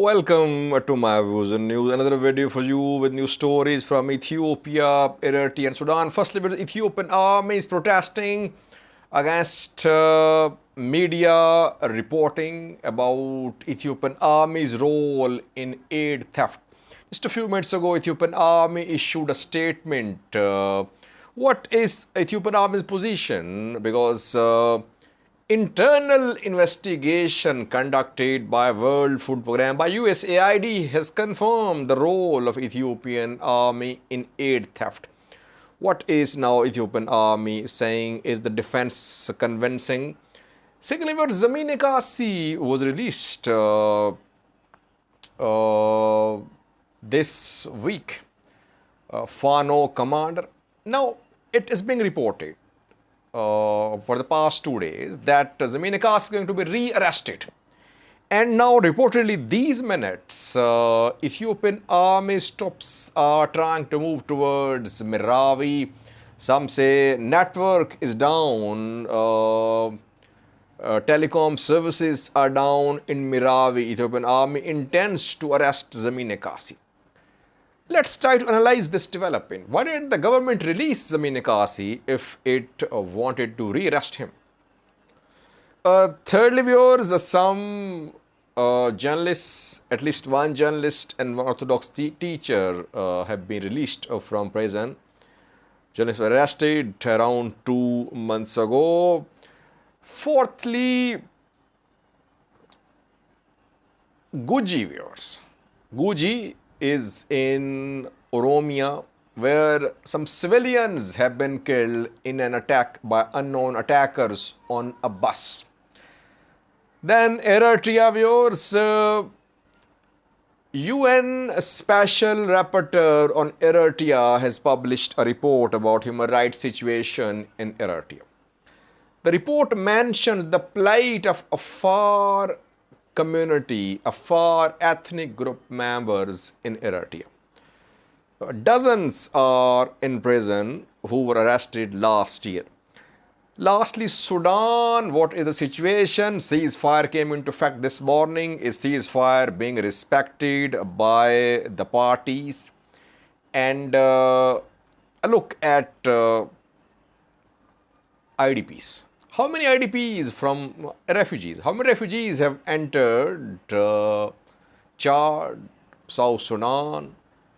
Welcome to my views and news. Another video for you with new stories from Ethiopia, Eritrea, and Sudan. Firstly, the Ethiopian army is protesting against media reporting about Ethiopian army's role in aid theft. Just a few minutes ago, Ethiopian army issued a statement. What is Ethiopian army's position? Because internal investigation conducted by World Food Programme by USAID has confirmed the role of Ethiopian army in aid theft. What is now Ethiopian army saying? Is the defense convincing? Secondly, what Zemene Kassie was released this week, Fano commander. Now it is being reported for the past 2 days that Zemene Kassie is going to be re-arrested. And now reportedly these minutes, Ethiopian army troops are trying to move towards Merawi. Some say network is down, telecom services are down in Merawi. Ethiopian army intends to arrest Zemene Kassie. Let's try to analyze this development. Why did the government release Zemene Kassie if it wanted to re-arrest him? Thirdly, viewers, some journalists, at least one journalist and one Orthodox teacher have been released from prison. Journalists were arrested around 2 months ago. Fourthly, Guji viewers. Guji is in Oromia, where some civilians have been killed in an attack by unknown attackers on a bus. Then Eritrea viewers, UN Special Rapporteur on Eritrea has published a report about human rights situation in Eritrea. The report mentions the plight of Afar community, Afar ethnic group members in Eritrea. Dozens are in prison who were arrested last year. Lastly, Sudan, what is the situation? Ceasefire came into effect this morning. Is ceasefire being respected by the parties? And a look at IDPs. How many IDPs from refugees? How many refugees have entered Chad, South Sudan,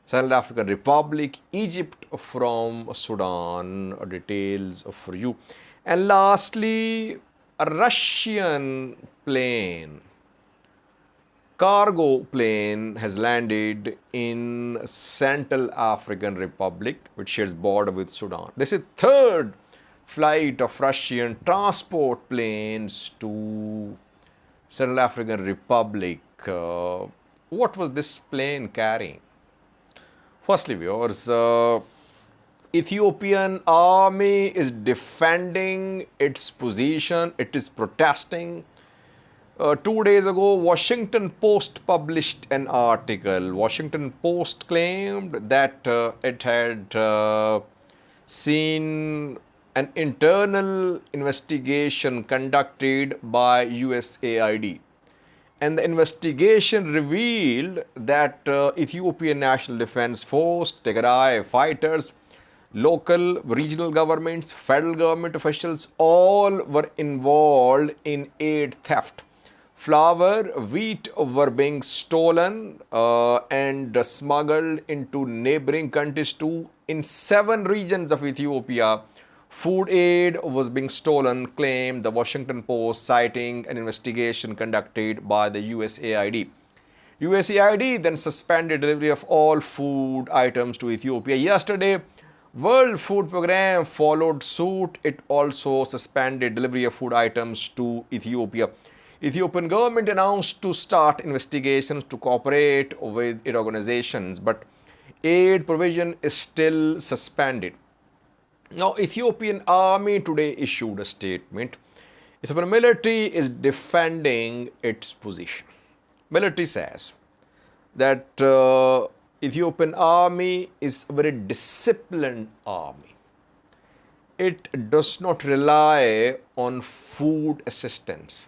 Central African Republic, Egypt from Sudan? Details for you. And lastly, a Russian plane, cargo plane, has landed in Central African Republic, which shares border with Sudan. This is third flight of Russian transport planes to Central African Republic. What was this plane carrying? Firstly, viewers, Ethiopian army is defending its position. It is protesting. 2 days ago, Washington Post published an article. Washington Post claimed that it had seen an internal investigation conducted by USAID. And the investigation revealed that Ethiopian National Defense Force, Tigray fighters, local, regional governments, federal government officials, all were involved in aid theft. Flour, wheat were being stolen and smuggled into neighboring countries too. In 7 regions of Ethiopia, food aid was being stolen, claimed the Washington Post, citing an investigation conducted by the USAID. USAID then suspended delivery of all food items to Ethiopia. Yesterday, World Food Programme followed suit. It also suspended delivery of food items to Ethiopia. Ethiopian government announced to start investigations to cooperate with its organizations, but aid provision is still suspended. Now, Ethiopian army today issued a statement. Ethiopian military is defending its position. Military says that Ethiopian army is a very disciplined army. It does not rely on food assistance.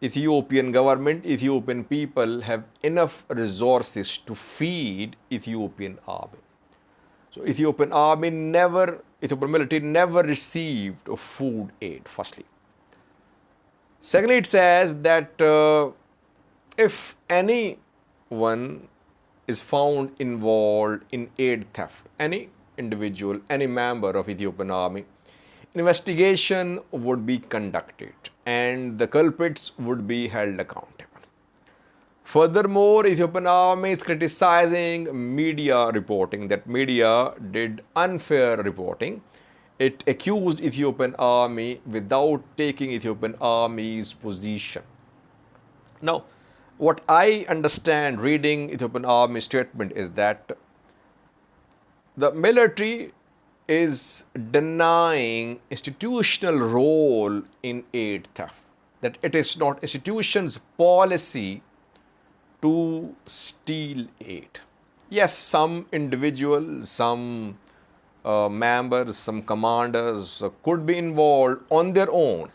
Ethiopian government, Ethiopian people have enough resources to feed Ethiopian army. So Ethiopian military never received a food aid, firstly. Secondly, it says that if anyone is found involved in aid theft, any individual, any member of Ethiopian army, investigation would be conducted and the culprits would be held accountable. Furthermore, Ethiopian army is criticizing media reporting, that media did unfair reporting. It accused Ethiopian army without taking Ethiopian army's position. Now, what I understand reading Ethiopian army statement is that the military is denying institutional role in aid theft, that it is not institution's policy to steal aid. Yes, some individuals, some members, some commanders could be involved on their own,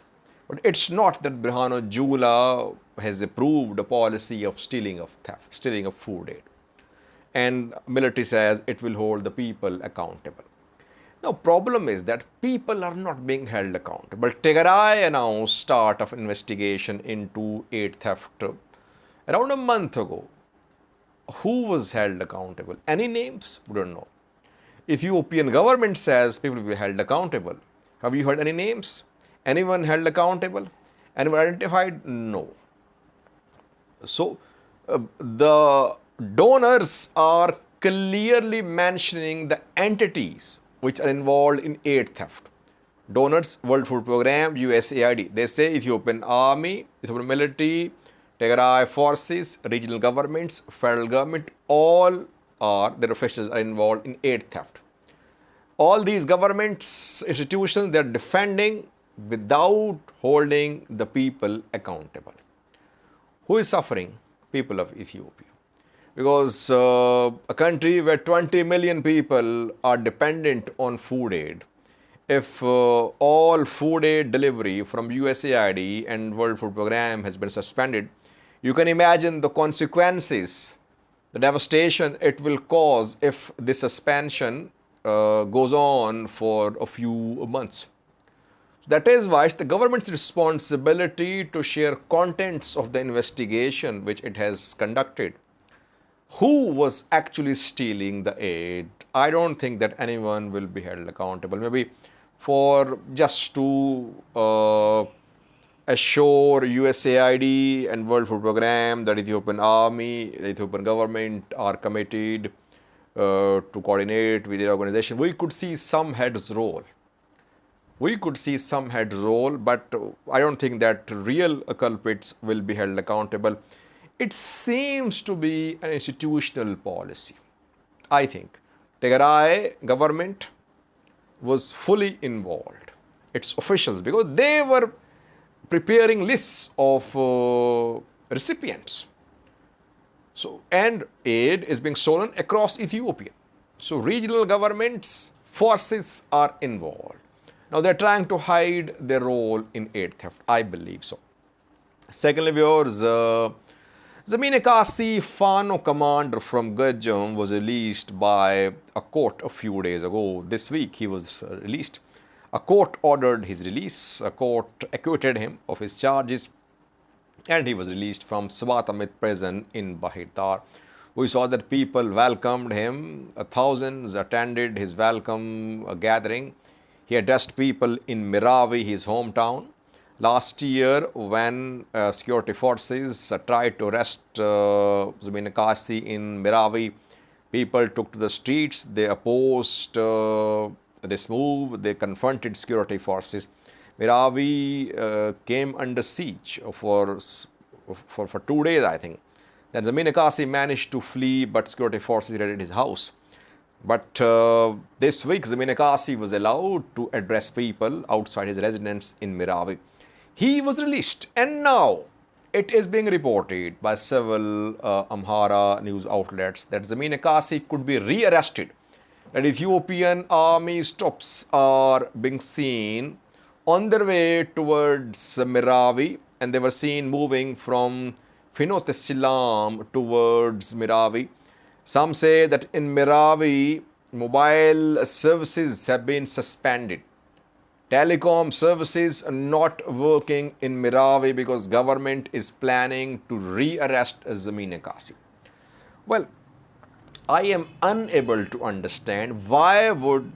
but it's not that Birhanu Jula has approved a policy of stealing of food aid. And military says it will hold the people accountable. Now, problem is that people are not being held accountable. Tigray announced start of investigation into aid theft around a month ago. Who was held accountable? Any names? We don't know. Ethiopian government says people will be held accountable. Have you heard any names? Anyone held accountable? Anyone identified? No. So, the donors are clearly mentioning the entities which are involved in aid theft. Donors, World Food Programme, USAID. They say Ethiopian army, Ethiopian military, Tigray forces, regional governments, federal government, all their officials are involved in aid theft. All these governments, institutions, they are defending without holding the people accountable. Who is suffering? People of Ethiopia. Because a country where 20 million people are dependent on food aid, if all food aid delivery from USAID and World Food Programme has been suspended, you can imagine the consequences, the devastation it will cause if this suspension goes on for a few months. That is why it's the government's responsibility to share contents of the investigation which it has conducted. Who was actually stealing the aid? I don't think that anyone will be held accountable. Maybe for just to assure USAID and World Food Programme that Ethiopian army, the Ethiopian government are committed to coordinate with the organization. We could see some heads roll. But I don't think that real culprits will be held accountable. It seems to be an institutional policy. I think Tigray government was fully involved, its officials, because they were preparing lists of recipients. So, and aid is being stolen across Ethiopia. So, regional governments, forces are involved. Now, they're trying to hide their role in aid theft. I believe so. Secondly, viewers, Zemene Kassie Fano, commander from Gajam, was released by a court a few days ago. This week, he was released. A court ordered his release. A court acquitted him of his charges, and he was released from Swatamit prison in Bahirtar. We saw that people welcomed him. Thousands attended his welcome gathering. He addressed people in Meravi, his hometown. Last year, when security forces tried to arrest Zemene Kassie in Meravi, people took to the streets. They opposed this move. They confronted security forces. Meravi came under siege for 2 days, I think. Then Zemene Kassie managed to flee, but security forces raided his house. But this week, Zemene Kassie was allowed to address people outside his residence in Meravi. He was released, and now it is being reported by several Amhara news outlets that Zemene Kassie could be rearrested. That Ethiopian army's troops are being seen on their way towards Meravi and they were seen moving from Finot Silam towards Meravi. Some say that in Meravi, mobile services have been suspended. Telecom services are not working in Meravi because government is planning to re-arrest Zemene Kassie. Well, I am unable to understand why would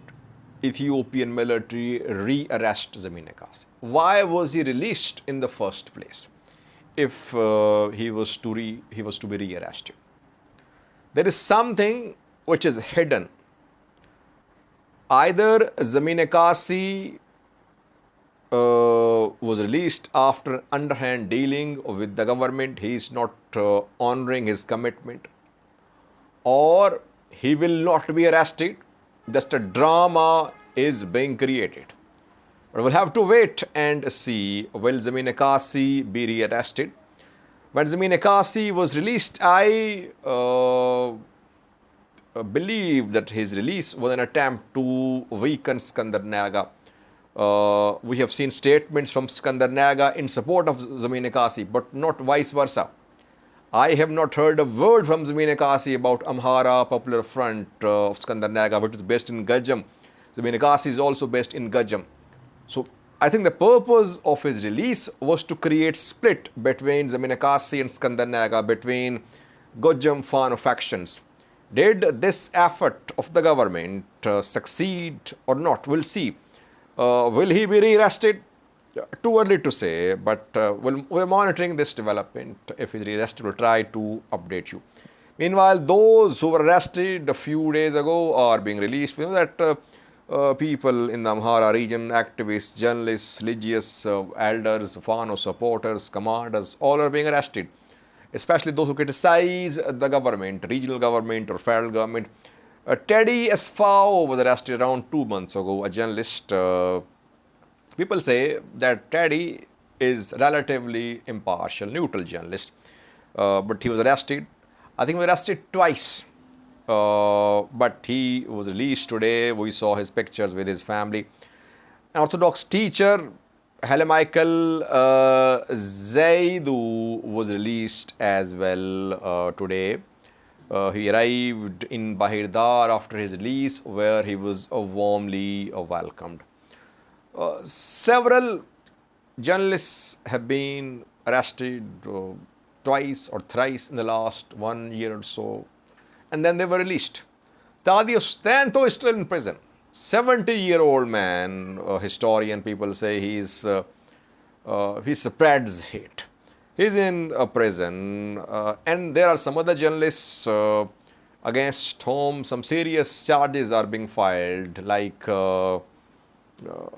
Ethiopian military re-arrest Zemene Kassie. Why was he released in the first place if he was to be re-arrested? There is something which is hidden. Either Zemene Kassie was released after underhand dealing with the government, he is not honoring his commitment, or he will not be arrested, just a drama is being created. But we'll have to wait and see, will Zemene Kassie be re-arrested? When Zemene Kassie was released, I believe that his release was an attempt to weaken Skandar Naga. We have seen statements from Skandar Naga in support of Zemene Kassie, but not vice versa. I have not heard a word from Zemene Kassie about Amhara Popular Front of Skandar Naga, which is based in Gajam. Zemene Kassie is also based in Gajam. So I think the purpose of his release was to create split between Zemene Kassie and Skandar Naga, between Gajam Fano factions. Did this effort of the government succeed or not? We'll see. Will he be re-arrested? Too early to say, but we're monitoring this development. If he's re-arrested, we'll try to update you. Meanwhile, those who were arrested a few days ago are being released. We know that people in the Amhara region, activists, journalists, religious elders, Fano supporters, commanders, all are being arrested. Especially those who criticize the government, regional government or federal government. Teddy Asfaw was arrested around 2 months ago, a journalist. People say that Teddy is relatively impartial, neutral journalist, but he was arrested. I think he was arrested twice, but he was released today. We saw his pictures with his family. An Orthodox teacher, Hailemichael Zewdu, was released as well today. He arrived in Bahirdar after his release, where he was warmly welcomed. Several journalists have been arrested twice or thrice in the last 1 year or so, and then they were released. Tadios Stanto is still in prison. 70-year-old man, historian people say he spreads hate. He's in a prison, and there are some other journalists against whom some serious charges are being filed, like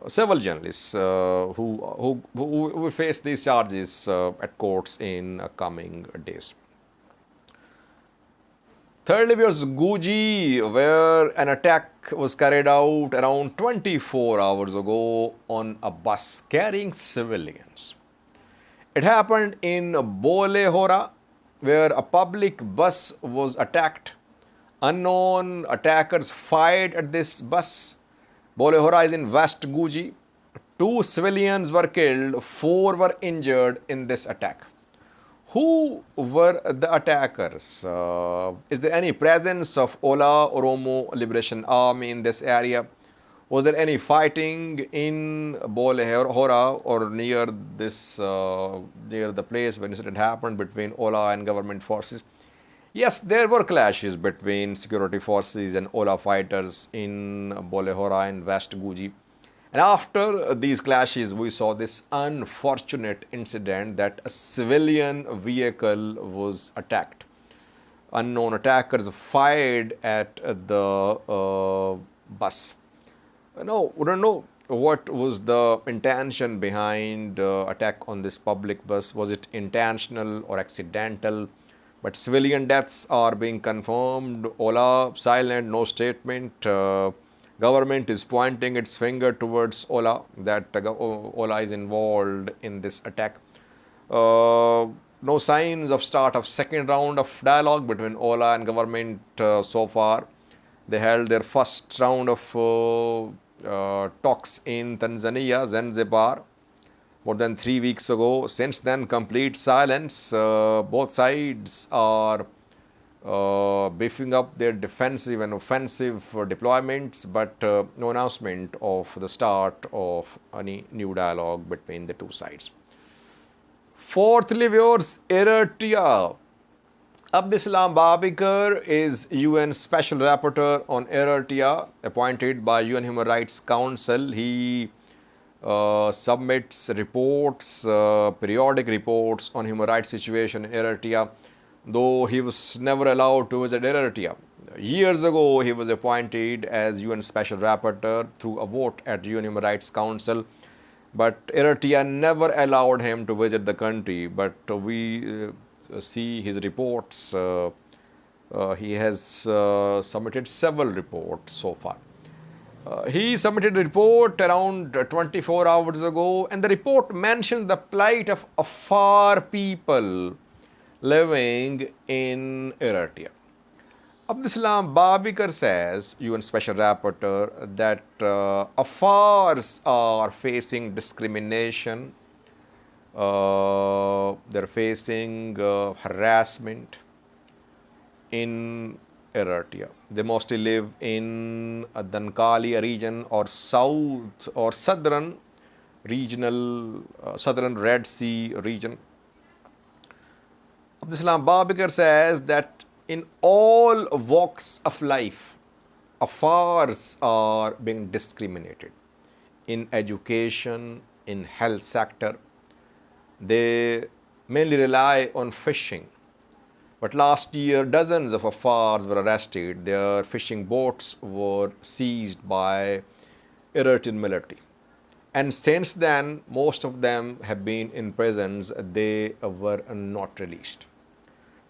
several journalists who will face these charges at courts in coming days. Thirdly, was Guji, where an attack was carried out around 24 hours ago on a bus carrying civilians. It happened in Bolehora, where a public bus was attacked. Unknown attackers fired at this bus. Bolehora is in West Guji. 2 civilians were killed, 4 were injured in this attack. Who were the attackers? Is there any presence of Ola Oromo Liberation Army in this area? Was there any fighting in Bolehora or near this, near the place when incident happened between Ola and government forces? Yes, there were clashes between security forces and Ola fighters in Bolehora and West Guji. And after these clashes, we saw this unfortunate incident that a civilian vehicle was attacked. Unknown attackers fired at the bus. No, we don't know what was the intention behind attack on this public bus. Was it intentional or accidental? But civilian deaths are being confirmed. Ola silent, no statement. Government is pointing its finger towards Ola, that Ola is involved in this attack. No signs of start of second round of dialogue between Ola and government so far. They held their first round of talks in Tanzania, Zanzibar. more than 3 weeks ago. Since then, complete silence. Both sides are beefing up their defensive and offensive deployments, but no announcement of the start of any new dialogue between the two sides. Fourthly, viewers, Eritrea. Abdeslam Babikar is UN Special Rapporteur on Eritrea, appointed by UN Human Rights Council. He submits reports, periodic reports on human rights situation in Eritrea, though he was never allowed to visit Eritrea. Years ago, he was appointed as UN Special Rapporteur through a vote at UN Human Rights Council, but Eritrea never allowed him to visit the country. But we see his reports. He has submitted several reports so far. He submitted a report around 24 hours ago, and the report mentioned the plight of Afar people living in Eritrea. Abdeslam Babikar says, UN Special Rapporteur, that Afars are facing discrimination, they're facing harassment in Eritrea. They mostly live in Dankali region or south or southern regional, southern Red Sea region. Abdeslam Babikar says that in all walks of life, Afars are being discriminated. In education, in health sector, they mainly rely on fishing. But last year, dozens of Afars were arrested. Their fishing boats were seized by Eritrean military. And since then, most of them have been in prisons. They were not released.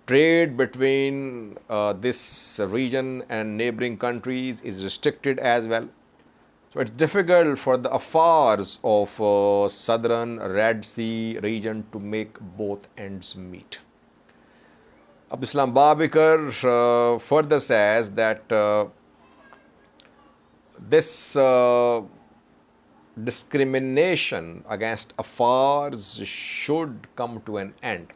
Trade between this region and neighboring countries is restricted as well. So it's difficult for the Afars of southern Red Sea region to make both ends meet. Abdeslam Babikar further says that this discrimination against Afars should come to an end,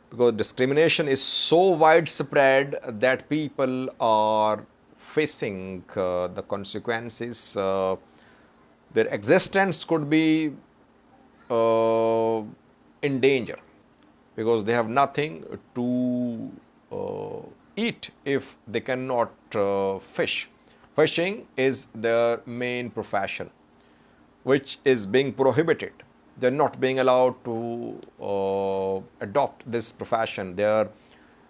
because discrimination is so widespread that people are facing the consequences. Their existence could be in danger, because they have nothing to eat if they cannot fish. Fishing is their main profession, which is being prohibited. They're not being allowed to adopt this profession. Their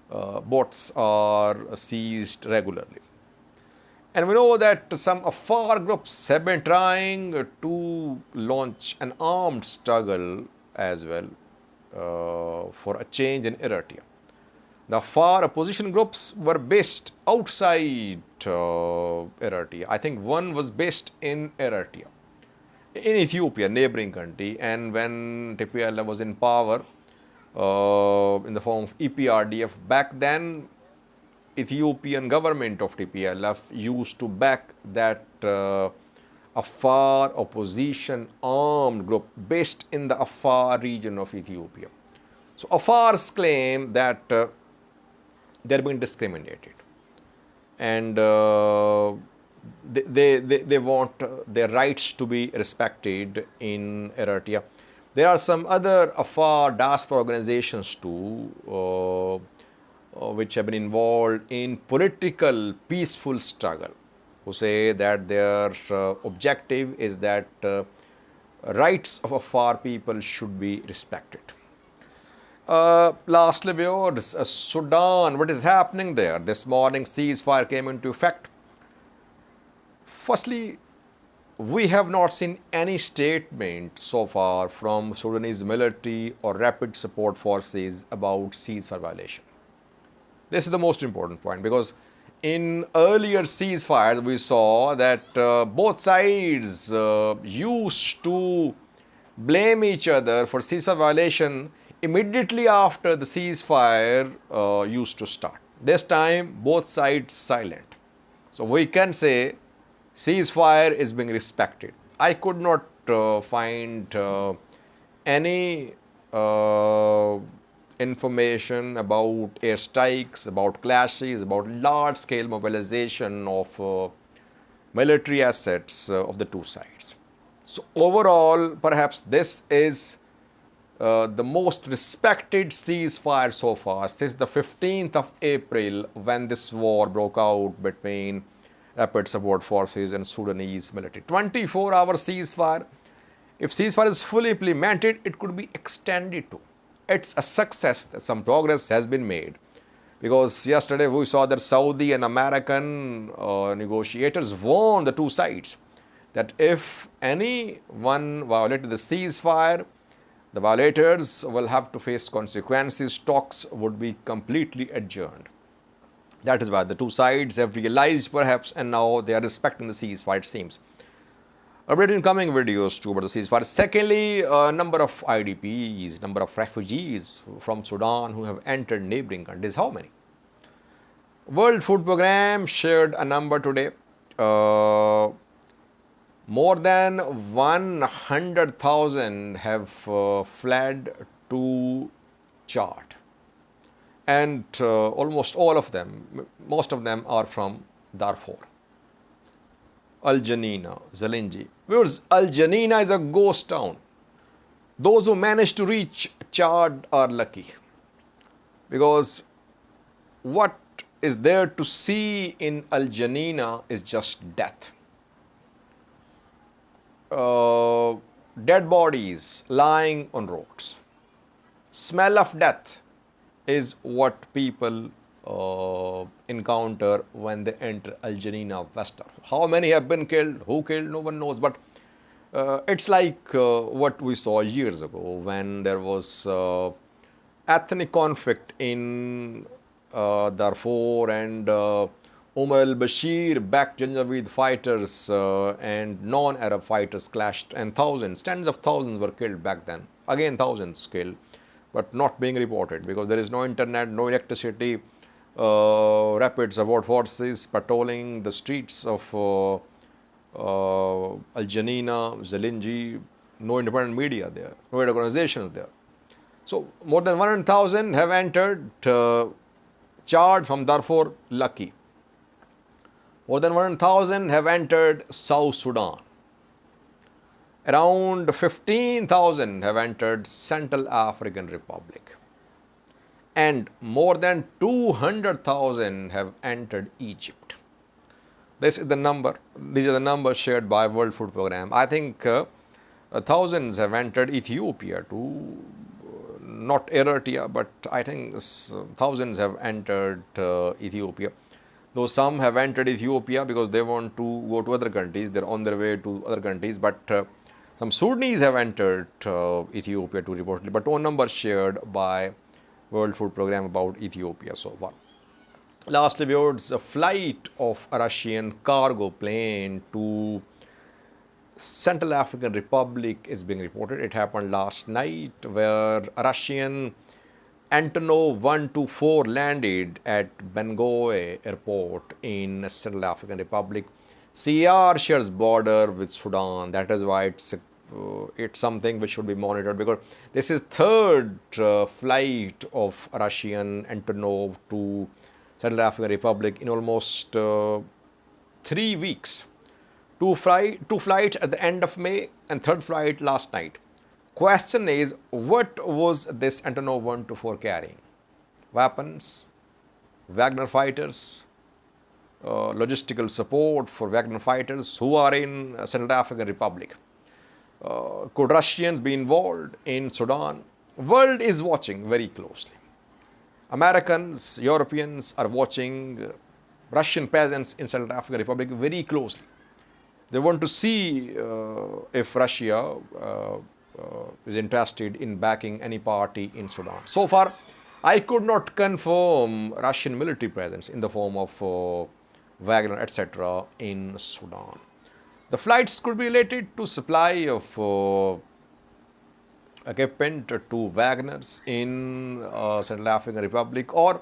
boats are seized regularly. And we know that some Afar groups have been trying to launch an armed struggle as well for a change in Eritrea. The Afar opposition groups were based outside Eritrea. I think one was based in Eritrea, in Ethiopia, neighboring country. And when TPLF was in power in the form of EPRDF, back then Ethiopian government of TPLF used to back that Afar opposition armed group based in the Afar region of Ethiopia. So Afars claim that they're being discriminated, and they want their rights to be respected in Eritrea. There are some other Afar diaspora organizations too, which have been involved in political peaceful struggle, who say that their objective is that rights of Afar people should be respected. Lastly, viewers, Sudan, what is happening there? This morning, ceasefire came into effect. Firstly, we have not seen any statement so far from Sudanese military or rapid support forces about ceasefire violation. This is the most important point, because in earlier ceasefires, we saw that both sides used to blame each other for ceasefire violation immediately after the ceasefire used to start. This time, both sides silent. So we can say ceasefire is being respected. I could not find any uh, information about airstrikes, about clashes, about large-scale mobilization of military assets of the two sides. So overall, perhaps this is the most respected ceasefire so far since the 15th of April, when this war broke out between Rapid Support Forces and Sudanese military. 24-hour ceasefire. If ceasefire is fully implemented, it could be extended to. It's a success that some progress has been made. Because yesterday we saw that Saudi and American negotiators warned the two sides that if anyone violated the ceasefire, the violators will have to face consequences. Talks would be completely adjourned. That is why the two sides have realized perhaps, and now they are respecting the ceasefire, it seems. Update in coming videos too about the ceasefire. Secondly, number of IDPs, number of refugees from Sudan who have entered neighboring countries. How many? World Food Programme shared a number today. More than 100,000 have fled to Chad. And almost all of them, most of them are from Darfur. Al Janina, Zalinji. Viewers, Al Janina is a ghost town. Those who manage to reach Chad are lucky. Because what is there to see in Al Janina is just death. Dead bodies lying on roads. Smell of death is what people encounter when they enter Al Janina West. How many have been killed? Who killed? No one knows. But it's like what we saw years ago when there was ethnic conflict in Darfur, and Umar al-Bashir backed Janjaweed fighters and non-Arab fighters clashed, and thousands, tens of thousands were killed back then. Again, thousands killed, but not being reported because there is no internet, no electricity. Rapid Support Forces patrolling the streets of Al Janina, Zalinji, no independent media there, no organizations there. So more than 100,000 have entered Chad from Darfur, lucky. More than 100,000 have entered South Sudan. Around 15,000 have entered Central African Republic. And more than 200,000 have entered Egypt. This is the number. These are the numbers shared by World Food Programme. I think thousands have entered Ethiopia too. Not Eritrea, but I think thousands have entered Ethiopia. Though some have entered Ethiopia because they want to go to other countries. They're on their way to other countries. But some Sudanese have entered Ethiopia too, reportedly. But no numbers shared by World Food Programme about Ethiopia so far. Lastly, viewers, a flight of a Russian cargo plane to Central African Republic is being reported. It happened last night, where a Russian Antonov 124 landed at Bangui airport in Central African Republic. CR shares border with Sudan. That is why it's something which should be monitored, because this is third flight of Russian Antonov to Central African Republic in almost 3 weeks. Two flights at the end of May and third flight last night. Question is, what was this Antonov 124 carrying? Weapons, Wagner fighters, logistical support for Wagner fighters who are in Central African Republic. Could Russians be involved in Sudan? World is watching very closely. Americans, Europeans are watching Russian presence in Central African Republic very closely. They want to see if Russia is interested in backing any party in Sudan. So far, I could not confirm Russian military presence in the form of Wagner, etc. in Sudan. The flights could be related to supply of equipment to Wagners in Central African Republic, or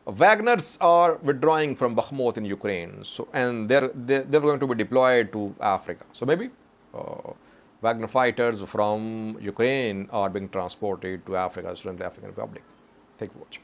Wagners are withdrawing from Bakhmut in Ukraine, so and they're going to be deployed to Africa. So maybe Wagner fighters from Ukraine are being transported to Africa, Sudan, the African Republic. Thank you for watching.